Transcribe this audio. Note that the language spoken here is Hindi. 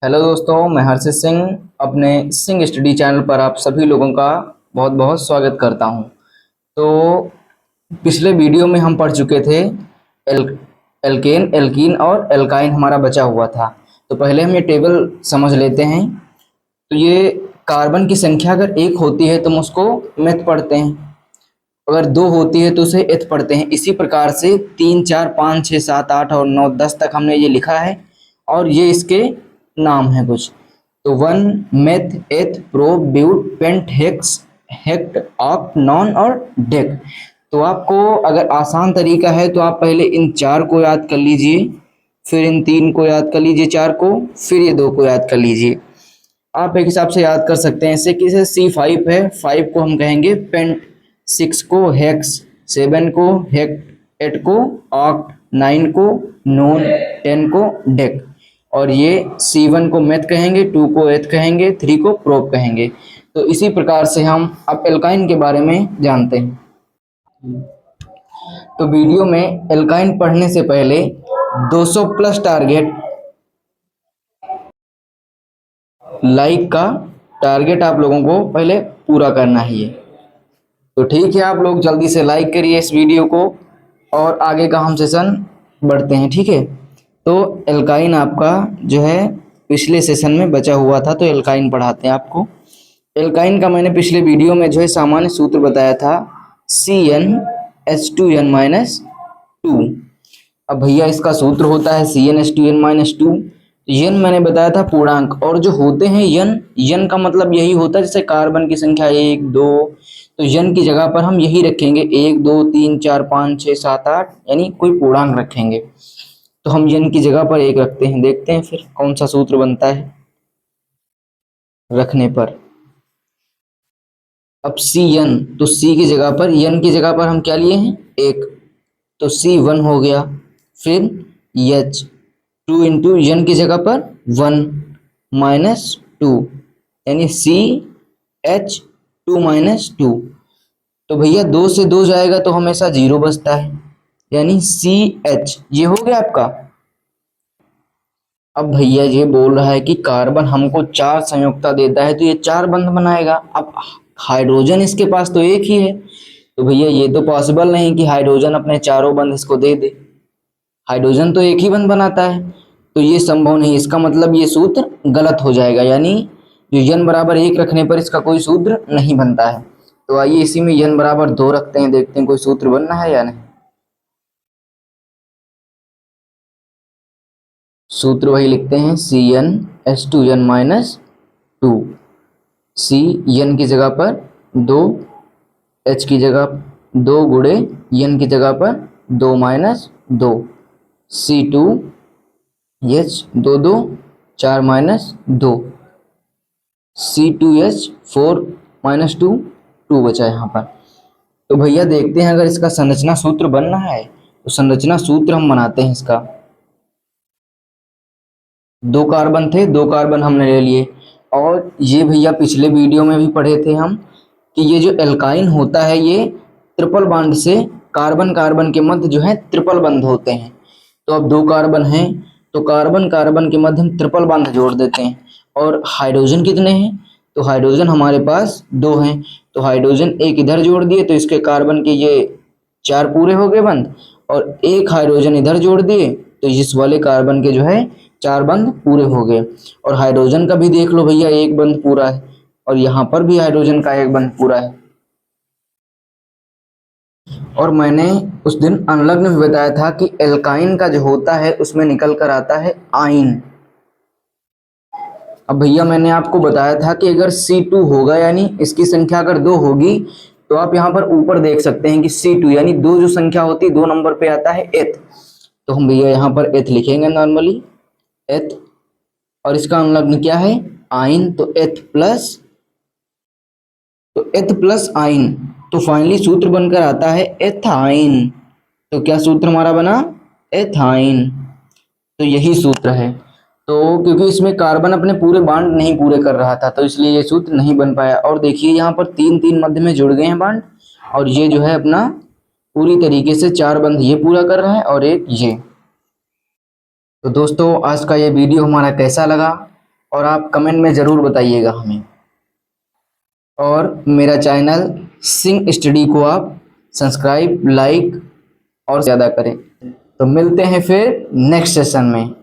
हेलो दोस्तों, मैं हर्षित सिंह अपने सिंह स्टडी चैनल पर आप सभी लोगों का बहुत बहुत स्वागत करता हूं। तो पिछले वीडियो में हम पढ़ चुके थे एल एल्केन, एल्कीन और एल्काइन हमारा बचा हुआ था। तो पहले हम ये टेबल समझ लेते हैं। तो ये कार्बन की संख्या अगर एक होती है तो हम उसको मेथ पढ़ते हैं, अगर दो होती है तो उसे एथ पढ़ते हैं। इसी प्रकार से 3, 4, 5, 6, 7, 8 और 9, 10 तक हमने ये लिखा है और ये इसके नाम है कुछ। तो one, meth, eth, pro, but, pent, hex, hept, oct, non और डेक। तो आपको अगर आसान तरीका है तो आप पहले इन चार को याद कर लीजिए, फिर इन तीन को याद कर लीजिए, चार को, फिर ये दो को याद कर लीजिए। आप एक हिसाब से याद कर सकते हैं ऐसे कि जैसे C5 है, 5 को हम कहेंगे पेंट, 6 को हेक्स, 7 को हेक्ट, 8 को ऑक्ट, 9 को नोन, 10 को डेक। और ये C1 को मेथ कहेंगे, 2 को एथ कहेंगे, 3 को प्रोप कहेंगे। तो इसी प्रकार से हम अब एल्काइन के बारे में जानते हैं। तो वीडियो में एल्काइन पढ़ने से पहले 200 प्लस टारगेट लाइक का टारगेट आप लोगों को पहले पूरा करना ही है। तो ठीक है, आप लोग जल्दी से लाइक करिए इस वीडियो को और आगे का हम सेशन बढ़ते हैं। ठीक है, तो एल्काइन आपका जो है पिछले सेशन में बचा हुआ था, तो एल्काइन पढ़ाते हैं आपको। एल्काइन का मैंने पिछले वीडियो में जो है सामान्य सूत्र बताया था, CnH2n-2। अब भैया इसका सूत्र होता है CnH2n-2। यन मैंने बताया था पूर्णांक, और जो होते हैं यन, यन का मतलब यही होता है जैसे कार्बन की संख्या 1, 2, तो यन की जगह पर हम यही रखेंगे 1, 2, 3, 4, 5, 6, 7, 8, यानी कोई पूर्णांक रखेंगे। तो हम यन की जगह पर 1 रखते हैं। देखते हैं फिर कौन सा सूत्र बनता है रखने पर। अब Cn, तो C की जगह पर, यन की जगह पर हम क्या लिए हैं 1, तो C1 हो गया। फिर H, 2 इंटू यन की जगह पर 1 माइनस 2, यानी CH2 माइनस 2। तो भैया 2 से 2 जाएगा तो हमेशा 0 बचता है, यानी CH। ये हो गया आपका। अब भैया ये बोल रहा है कि कार्बन हमको 4 संयुक्ता देता है तो ये 4 बंध बनाएगा। अब हाइड्रोजन इसके पास तो एक ही है, तो भैया ये तो पॉसिबल नहीं कि हाइड्रोजन अपने चारों बंध इसको दे दे। हाइड्रोजन तो एक ही बंध बनाता है, तो ये संभव नहीं। इसका मतलब ये सूत्र गलत हो जाएगा, यानी जो यन बराबर 1 रखने पर इसका कोई सूत्र नहीं बनता है। तो आइए इसी में यन बराबर 2 रखते हैं, देखते हैं कोई सूत्र बनना है या नहीं। सूत्र वही लिखते हैं CnH2n-2। C यन की जगह पर 2, H की जगह 2 गुणे यन की जगह पर 2 minus 2, C2 H 2 2 4 minus 2, C2H 4 minus 2, 2 बचा यहाँ पर। तो भैया देखते हैं अगर इसका संरचना सूत्र बनना है तो संरचना सूत्र हम बनाते हैं इसका। 2 कार्बन थे, 2 कार्बन हमने ले लिए। और ये भैया पिछले वीडियो में भी पढ़े थे हम कि ये जो एल्काइन होता है ये ट्रिपल बॉन्ड से, कार्बन कार्बन के मध्य जो है ट्रिपल बंध होते हैं। तो अब 2 कार्बन हैं तो कार्बन कार्बन के मध्य हम ट्रिपल बॉन्ड जोड़ देते हैं। और हाइड्रोजन कितने हैं, तो हाइड्रोजन हमारे पास 2 हैं, तो हाइड्रोजन एक इधर जोड़ दिए तो इसके कार्बन के ये 4 पूरे हो गए बंध, और एक हाइड्रोजन इधर जोड़ दिए तो इस वाले कार्बन के जो है 4 बंध पूरे हो गए। और हाइड्रोजन का भी देख लो भैया, एक बंध पूरा है, और यहाँ पर भी हाइड्रोजन का एक बंध पूरा है। और मैंने उस दिन अनलग्न भी बताया था कि एल्काइन का जो होता है उसमें निकल कर आता है आइन। अब भैया मैंने आपको बताया था कि अगर C2 होगा, यानी इसकी संख्या अगर 2 होगी, तो आप यहाँ पर ऊपर देख सकते हैं कि C2 यानी 2 जो संख्या होती है 2 नंबर पे आता है एथ। तो हम भैया यहाँ पर एथ लिखेंगे नॉर्मली, एथ, और इसका अनुलग्न क्या है आइन, तो एथ प्लस आइन। तो फाइनली सूत्र बनकर आता है एथाइन। तो क्या सूत्र हमारा बना, एथाइन। तो यही सूत्र है। तो क्योंकि इसमें कार्बन अपने पूरे बॉन्ड नहीं पूरे कर रहा था तो इसलिए ये सूत्र नहीं बन पाया। और देखिए यहाँ पर 3 3 मध्य में जुड़ गए हैं बॉन्ड, और ये जो है अपना पूरी तरीके से 4 बंध ये पूरा कर रहा है और एक ये। तो दोस्तों आज का ये वीडियो हमारा कैसा लगा और आप कमेंट में ज़रूर बताइएगा हमें। और मेरा चैनल सिंह स्टडी को आप सब्सक्राइब, लाइक और ज़्यादा करें। तो मिलते हैं फिर नेक्स्ट सेशन में।